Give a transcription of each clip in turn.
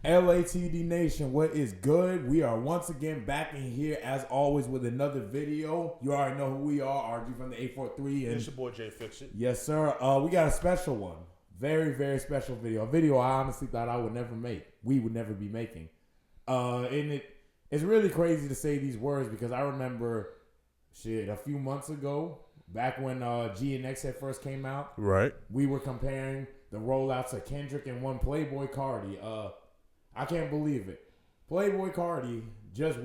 LATD Nation, what is good? We are once again back in here as always with another video. You already know who we are, RG from the 843. And it's your boy Jay Fix It. Yes, sir. We got a special one. Very, very special video. A video I honestly thought I would never make. We would never be making. And it's really crazy to say these words because I remember, a few months ago, back when G and X had first came out. Right. We were comparing the rollouts of Kendrick and one Playboi Carti. I can't believe it. Playboi Carti just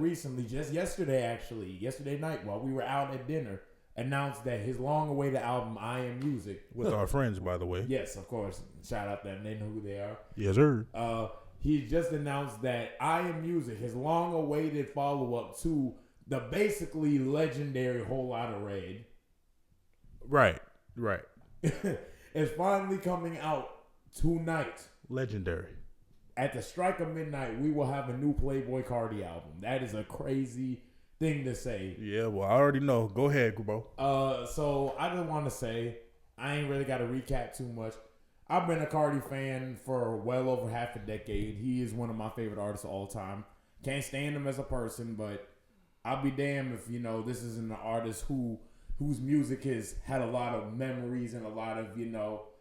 yesterday night while we were out at dinner, announced that his long-awaited album, I Am Music. With our friends, by the way. Yes, of course. Shout out them. They know who they are. Yes, sir. He just announced that I Am Music, his long-awaited follow-up to the basically legendary Whole Lotta Red. Right. is finally coming out tonight. Legendary. At the strike of midnight, we will have a new Playboi Carti album. That is a crazy thing to say. Yeah, well, I already know. Go ahead, bro. So I just want to say, I ain't really got to recap too much. I've been a Carti fan for well over half a decade. He is one of my favorite artists of all time. Can't stand him as a person, but I'll be damned if, this isn't an artist whose music has had a lot of memories and a lot of,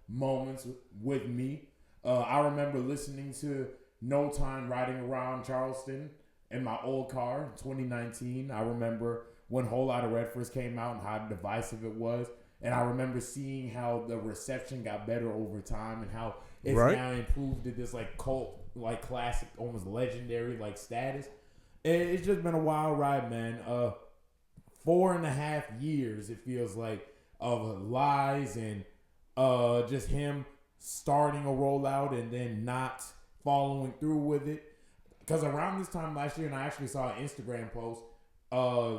moments with me. I remember listening to No Time riding around Charleston in my old car in 2019. I remember when Whole Lotta Red first came out and how divisive it was. And I remember seeing how the reception got better over time and how it's now improved to this cult, classic, almost legendary status. It's just been a wild ride, man. 4.5 years, it feels like, of lies and just him starting a rollout and then not following through with it. Because around this time last year, and I actually saw an Instagram post, I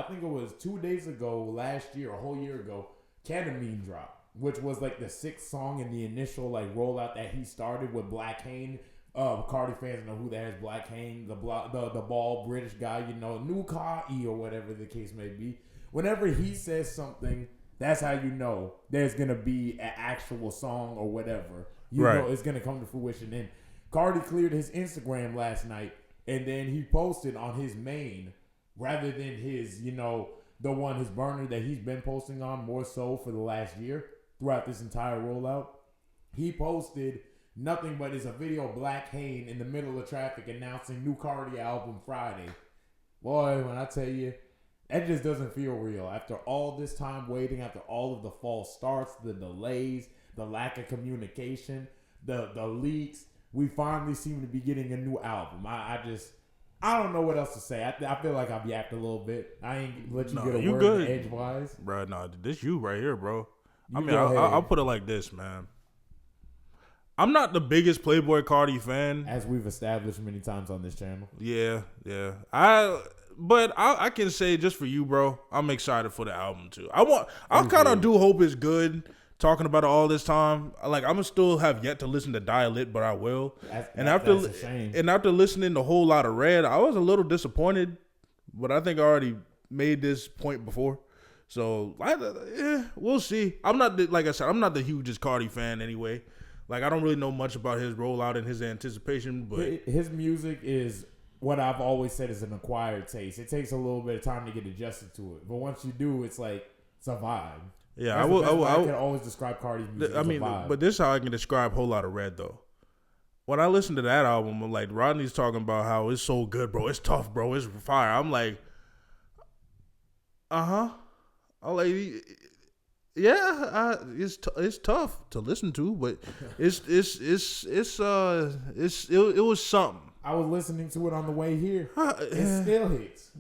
think it was 2 days ago last year, a whole year ago, Ketamine dropped, which was the 6th song in the initial rollout that he started with Black Hane. Carti fans know who that is. Black Hane, the bald British guy, New Carti or whatever the case may be. Whenever he says something, that's how you know there's going to be an actual song or whatever. You know it's going to come to fruition. And Carti cleared his Instagram last night, and then he posted on his main, rather than his, the one, his burner that he's been posting on more so for the last year throughout this entire rollout. He posted nothing but is a video of Black Hane in the middle of traffic announcing new Carti album Friday. Boy, when I tell you, that just doesn't feel real. After all this time waiting, after all of the false starts, the delays, the lack of communication, the leaks, we finally seem to be getting a new album. I don't know what else to say. I feel like I've yapped a little bit. I ain't let you get a word edgewise. Bro, no, this you right here, bro. I'll put it like this, man. I'm not the biggest Playboi Carti fan, as we've established many times on this channel. Yeah. But I can say just for you, bro, I'm excited for the album too. I kind of do hope it's good. Talking about it all this time, I'm gonna still have yet to listen to Dial It, but I will. That's a shame. And after listening to a Whole Lotta Red, I was a little disappointed, but I think I already made this point before. So we'll see. I'm not I'm not the hugest Carti fan anyway. I don't really know much about his rollout and his anticipation, but his music is what I've always said is an acquired taste. It takes a little bit of time to get adjusted to it, but once you do, it's a vibe. Yeah, I can always describe Carti's music. A vibe. But this is how I can describe Whole Lotta Red though. When I listen to that album, I'm Rodney's talking about how it's so good, bro. It's tough, bro. It's fire. I'm like, I'm like, yeah, it's tough to listen to, but it was something. I was listening to it on the way here. It still hits.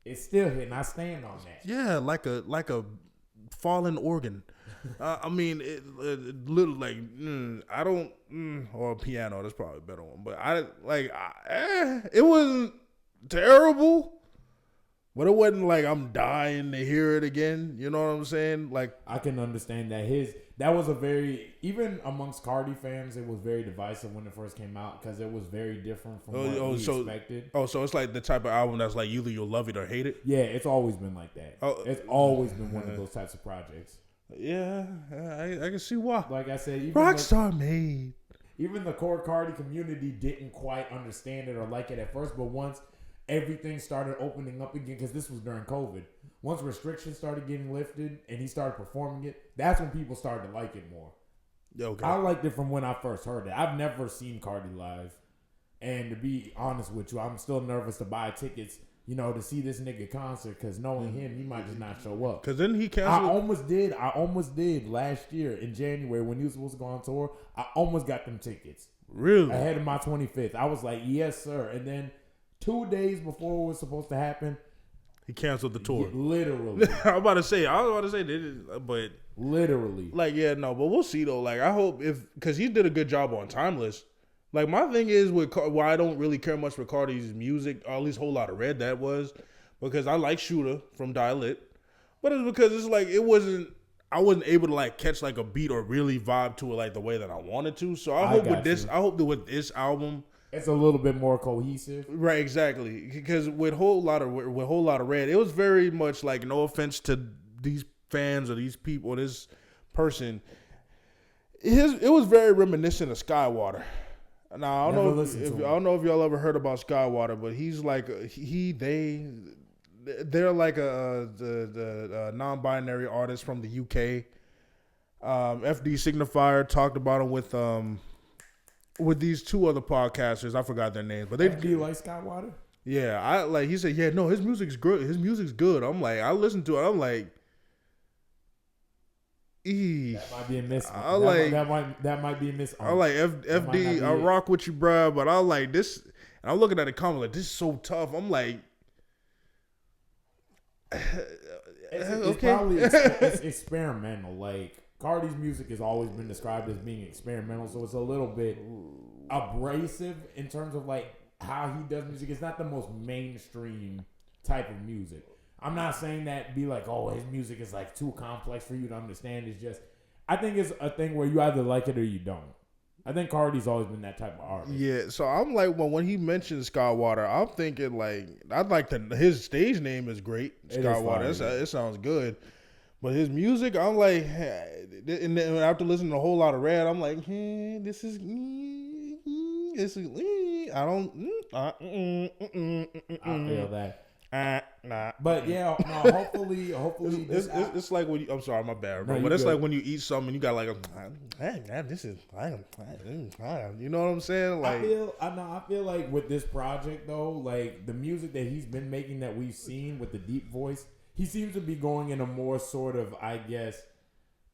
It's still hitting. I stand on that. Yeah, like a fallen organ. I mean, it little I don't or a piano. That's probably a better one. But it wasn't terrible. But it wasn't I'm dying to hear it again. You know what I'm saying? I can understand that. That was even amongst Carti fans, it was very divisive when it first came out because it was very different from what we expected. So it's the type of album that's either you'll love it or hate it? Yeah, it's always been like that. It's always been one of those types of projects. Yeah, I can see why. Like I said, Rockstar made. even the core Cardi community didn't quite understand it or like it at first, but once everything started opening up again, because this was during COVID, once restrictions started getting lifted and he started performing it, that's when people started to like it more. Okay. I liked it from when I first heard it. I've never seen Cardi live, and to be honest with you, I'm still nervous to buy tickets, to see this nigga concert, because knowing him, he might just not show up. Because then he canceled. I almost did last year in January when he was supposed to go on tour. I almost got them tickets. Really? Ahead of my 25th. I was like, yes, sir. And then 2 days before it was supposed to happen, he canceled the tour. Literally. I was about to say, but literally. Like, yeah, no, but we'll see though. Like, I hope because he did a good job on Timeless. Like, my thing is why I don't really care much for Cardi's music, or at least Whole Lotta Red, that was because I like Shooter from Dial-It, but it's because it's like I wasn't able to like catch like a beat or really vibe to it like the way that I wanted to. So I hope that with this album, it's a little bit more cohesive. Right, exactly. Because with Whole Lotta Red, it was very much like, no offense to these fans or these people or this person, it was very reminiscent of Skywater. Now I don't know if y'all ever heard about Skywater, but he's like they're like the non-binary artist from the UK. FD Signifier talked about him with these two other podcasters. I forgot their names, but they do you like Skywater? Yeah, he said, yeah, no, his music's good. His music's good. I'm like, I listened to it. I'm like, that might be a miss. That might be a miss. I like FD. I rock with you, bro. But I like this. And I'm looking at the comment like, this is so tough. I'm like, it's probably it's experimental. Like, Cardi's music has always been described as being experimental, so it's a little bit abrasive in terms of like how he does music. It's not the most mainstream type of music. I'm not saying that be like, oh, his music is like too complex for you to understand. It's just, I think it's a thing where you either like it or you don't. I think Cardi's always been that type of artist. Yeah, so I'm like, when he mentioned Skywater, I'm thinking like, I'd like his stage name is great, Skywater. It sounds good. But his music, I'm like, and then after listening to a Whole Lotta Red, I'm like, this is, I don't, I feel that. Nah. But yeah, no, hopefully it's like when you, I'm sorry, my bad, bro. No, but it's good. like when you eat something and you got like this is, you know what I'm saying? Like, I feel like with this project though, like the music that he's been making that we've seen with the deep voice, he seems to be going in a more sort of, I guess,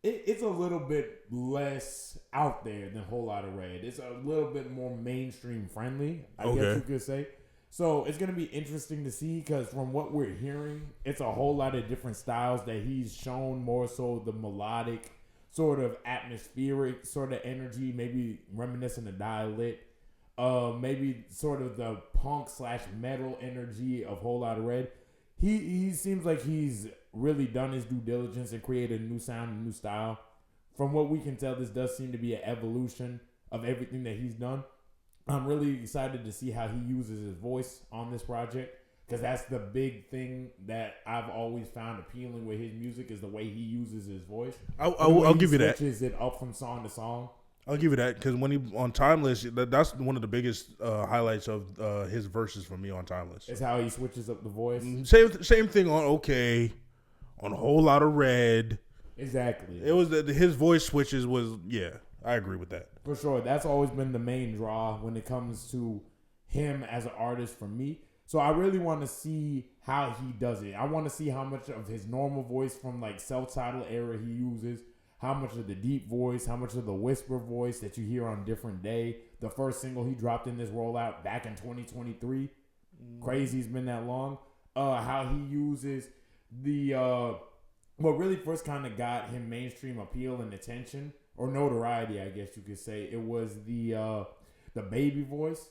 it's a little bit less out there than Whole Lotta Red. It's a little bit more mainstream friendly, I guess you could say. So it's going to be interesting to see, because from what we're hearing, it's a whole lot of different styles that he's shown, more so the melodic, sort of atmospheric sort of energy, maybe reminiscent of Dial-It, maybe sort of the punk / metal energy of Whole Lotta Red. He seems like he's really done his due diligence and created a new sound, a new style. From what we can tell, this does seem to be an evolution of everything that he's done. I'm really excited to see how he uses his voice on this project, because that's the big thing that I've always found appealing with his music, is the way he uses his voice. I'll give you that. Switches it up from song to song. I'll give you that, because when he on Timeless, that's one of the biggest highlights of his verses for me on Timeless. It's how he switches up the voice. Same thing on on a Whole Lotta Red. Exactly. It was his voice switches was I agree with that. For sure. That's always been the main draw when it comes to him as an artist for me. So I really want to see how he does it. I want to see how much of his normal voice from like self-titled era he uses, how much of the deep voice, how much of the whisper voice that you hear on Different Day. The first single he dropped in this rollout back in 2023. Crazy's been that long. How he uses the what really first kind of got him mainstream appeal and attention, or notoriety, I guess you could say. It was the baby voice.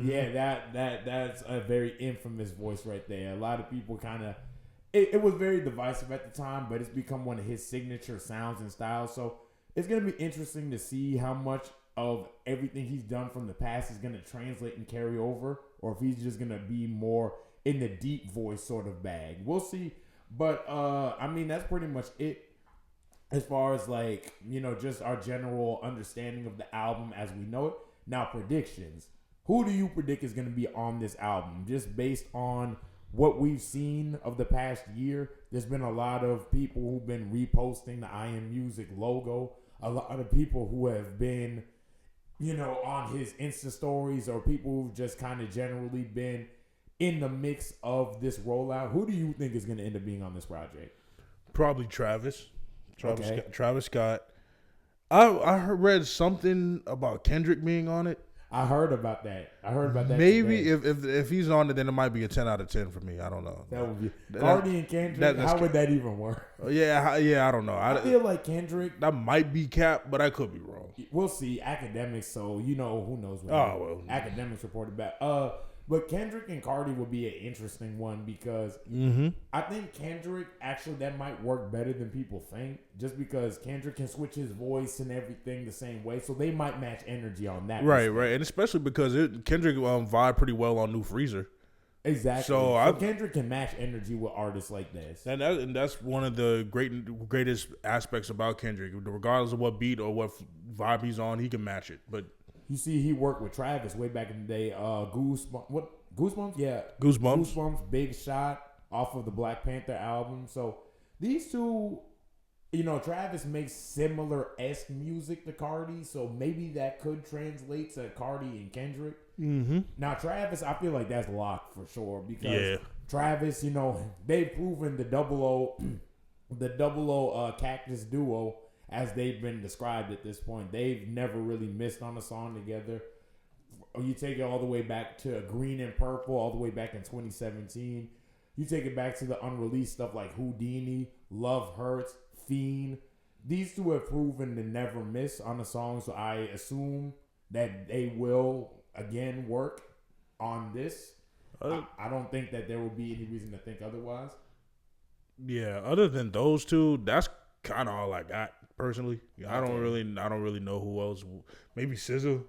Yeah, that's a very infamous voice right there. A lot of people kind of, it was very divisive at the time, but it's become one of his signature sounds and styles. So it's going to be interesting to see how much of everything he's done from the past is going to translate and carry over, or if he's just going to be more in the deep voice sort of bag. We'll see. But, I mean, that's pretty much it. as far as like, just our general understanding of the album as we know it. Now, predictions. Who do you predict is going to be on this album? Just based on what we've seen of the past year, there's been a lot of people who've been reposting the I Am Music logo. A lot of people who have been, on his Insta stories, or people who've just kind of generally been in the mix of this rollout. Who do you think is going to end up being on this project? Probably Travis. Okay. Travis Scott. I read something about Kendrick being on it. I heard about that. Maybe today. if he's on it, then it might be a 10 out of 10 for me. I don't know. That would be Carti and Kendrick. How would that even work? Yeah, I don't know. I feel like Kendrick. That might be cap, but I could be wrong. We'll see. Academics, so who knows what Academics reported back. But Kendrick and Carti would be an interesting one because I think Kendrick, actually, that might work better than people think, just because Kendrick can switch his voice and everything the same way, so they might match energy on that. Right, and especially because Kendrick vibe pretty well on New Freezer. Exactly. So Kendrick can match energy with artists like this, and that's one of the greatest aspects about Kendrick. Regardless of what beat or what vibe he's on, he can match it. But you see, he worked with Travis way back in the day. Goosebumps? Yeah. Goosebumps. Big Shot off of the Black Panther album. So these two, Travis makes similar-esque music to Carti, so maybe that could translate to Carti and Kendrick. Now, Travis, I feel like that's locked for sure because Travis, they've proven the double O Cactus duo, as they've been described at this point. They've never really missed on a song together. You take it all the way back to Green and Purple, all the way back in 2017. You take it back to the unreleased stuff like Houdini, Love Hurts, Fiend. These two have proven to never miss on a song, so I assume that they will, again, work on this. I don't think that there will be any reason to think otherwise. Yeah, other than those two, that's kind of all I got. Personally, I don't really know who else. Maybe SZA.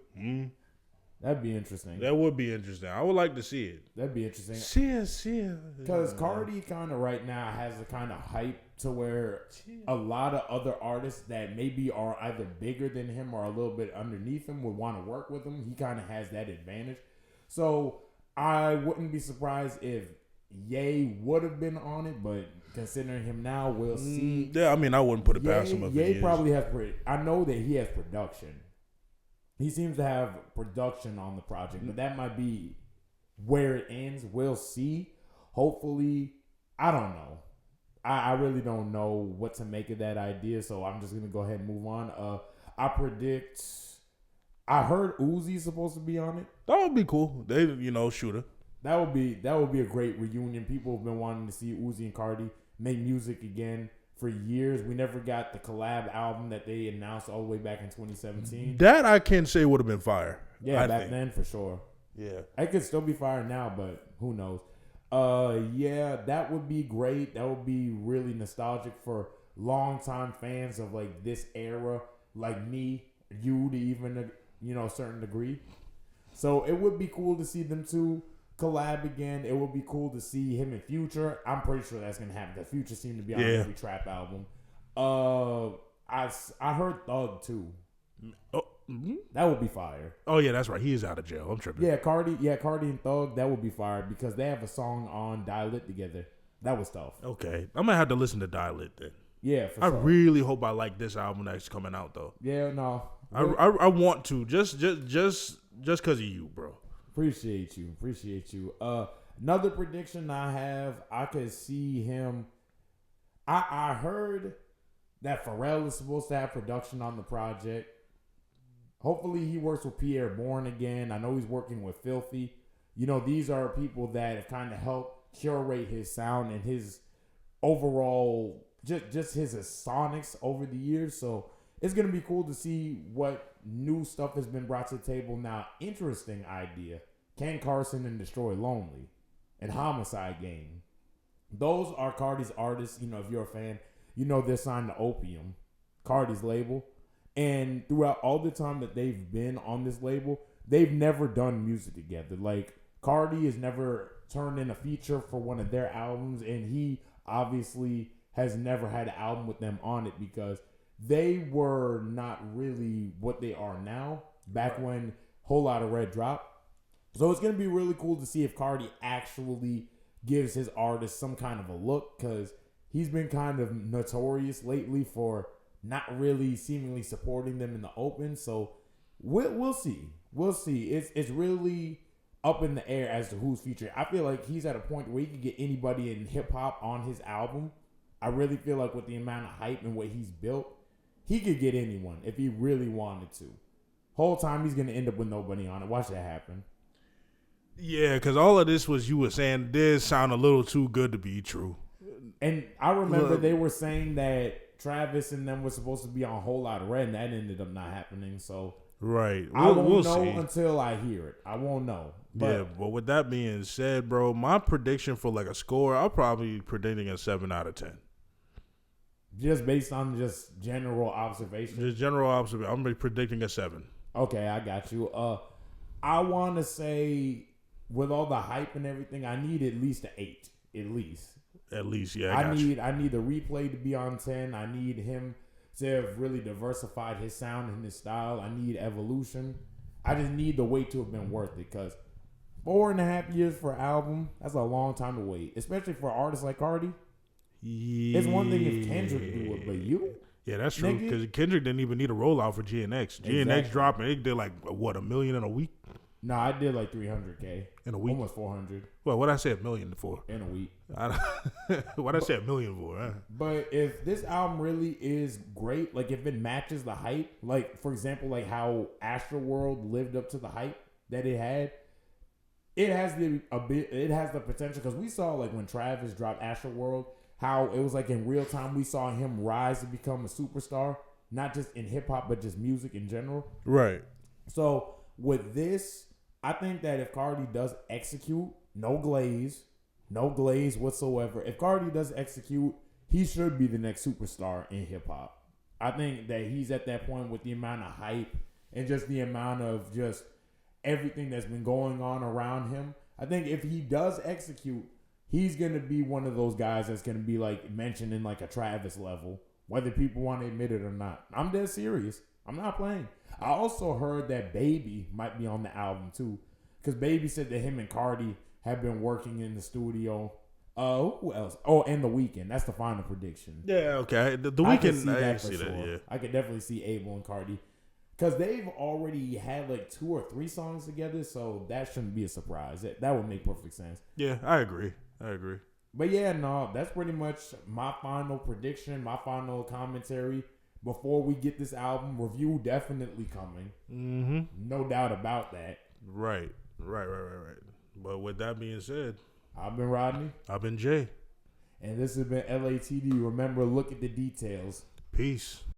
That'd be interesting. That would be interesting. I would like to see it. That'd be interesting. See. Because Carti kind of right now has a kind of hype to where a lot of other artists that maybe are either bigger than him or a little bit underneath him would want to work with him. He kind of has that advantage. So I wouldn't be surprised if Ye would have been on it, but considering him now, we'll see. Yeah, I mean, I wouldn't put it past him. Ye probably has. I know that he has production. He seems to have production on the project, but that might be where it ends. We'll see. Hopefully, I don't know. I really don't know what to make of that idea, so I'm just gonna go ahead and move on. I predict. I heard Uzi's supposed to be on it. That would be cool. They, shooter. That would be a great reunion. People have been wanting to see Uzi and Carti make music again for years. We never got the collab album that they announced all the way back in 2017. That I can say would have been fire. Yeah, back then for sure. Yeah, it could still be fire now, but who knows? Yeah, that would be great. That would be really nostalgic for longtime fans of like this era, like me, you, to even a certain degree. So it would be cool to see them two collab again. It would be cool to see him in Future. I'm pretty sure that's gonna happen. The Future seemed to be on every trap album. I heard Thug too. That would be fire. Oh yeah, that's right. He is out of jail. I'm tripping. Yeah, Carti and Thug. That would be fire because they have a song on Die Lit together. That was tough. Okay, I'm gonna have to listen to Die Lit then. Yeah, for I sure. really hope I like this album that's coming out though. Yeah, no. I want to just because of you, bro. Appreciate you. Another prediction I have, I could see him. I heard that Pharrell is supposed to have production on the project. Hopefully he works with Pierre Bourne again. I know he's working with Filthy. These are people that have kind of helped curate his sound and his overall, just his sonics over the years. So it's going to be cool to see what new stuff has been brought to the table. Now, interesting idea. Ken Carson and Destroy Lonely and Homicide Game. Those are Carti's artists. If you're a fan, they're signed to Opium, Carti's label. And throughout all the time that they've been on this label, they've never done music together. Like, Carti has never turned in a feature for one of their albums, and he obviously has never had an album with them on it because they were not really what they are now back when Whole Lot of Red dropped. So it's going to be really cool to see if Carti actually gives his artists some kind of a look, because he's been kind of notorious lately for not really seemingly supporting them in the open. So we'll see. We'll see. It's really up in the air as to who's featured. I feel like he's at a point where he could get anybody in hip hop on his album. I really feel like with the amount of hype and what he's built, he could get anyone if he really wanted to. Whole time he's going to end up with nobody on it. Watch that happen. Yeah, because all of this was you were saying did sound a little too good to be true. And I remember they were saying that Travis and them were supposed to be on Whole Lot of Red, and that ended up not happening. So right, I won't know until I hear it. I won't know. But with that being said, bro, my prediction for like a score, I'll probably be predicting a 7 out of 10. Just based on just general observation? Just general observation. I'm going to be predicting a 7. Okay, I got you. I want to say, with all the hype and everything, I need at least an 8. At least. At least, yeah. I need the replay to be on 10. I need him to have really diversified his sound and his style. I need evolution. I just need the wait to have been worth it, because 4.5 years for an album, that's a long time to wait. Especially for artists like Carti. Yeah. It's one thing if Kendrick do it, but you? Yeah, that's true. Because Kendrick didn't even need a rollout for GNX. GNX dropped and it did like, what, $1 million in a week? No, I did like 300K. In a week? Almost 400. Well, what I say $1 million for? In a week. What I say $1 million for? Huh? But if this album really is great, like if it matches the hype, like for example, like how Astroworld lived up to the hype that it had, it has the potential, because we saw like when Travis dropped Astroworld, how it was like in real time we saw him rise to become a superstar, not just in hip hop but just music in general. Right. So with this, I think that if Carti does execute, no glaze whatsoever. If Carti does execute, he should be the next superstar in hip hop. I think that he's at that point with the amount of hype and just the amount of just everything that's been going on around him. I think if he does execute, he's going to be one of those guys that's going to be like mentioned in like a Travis level, whether people want to admit it or not. I'm dead serious. I'm not playing. I also heard that Baby might be on the album too, because Baby said that him and Carti have been working in the studio. Who else? Oh, and The Weeknd. That's the final prediction. Yeah, okay. The Weeknd, I can see that, yeah. I could definitely see Abel and Carti, because they've already had like 2 or 3 songs together, so that shouldn't be a surprise. That would make perfect sense. Yeah, I agree. But yeah, no, that's pretty much my final prediction, my final commentary. Before we get this album review, definitely coming. Mm-hmm. No doubt about that. Right. But with that being said, I've been Rodney. I've been Jay. And this has been LATD. Remember, look at the details. Peace.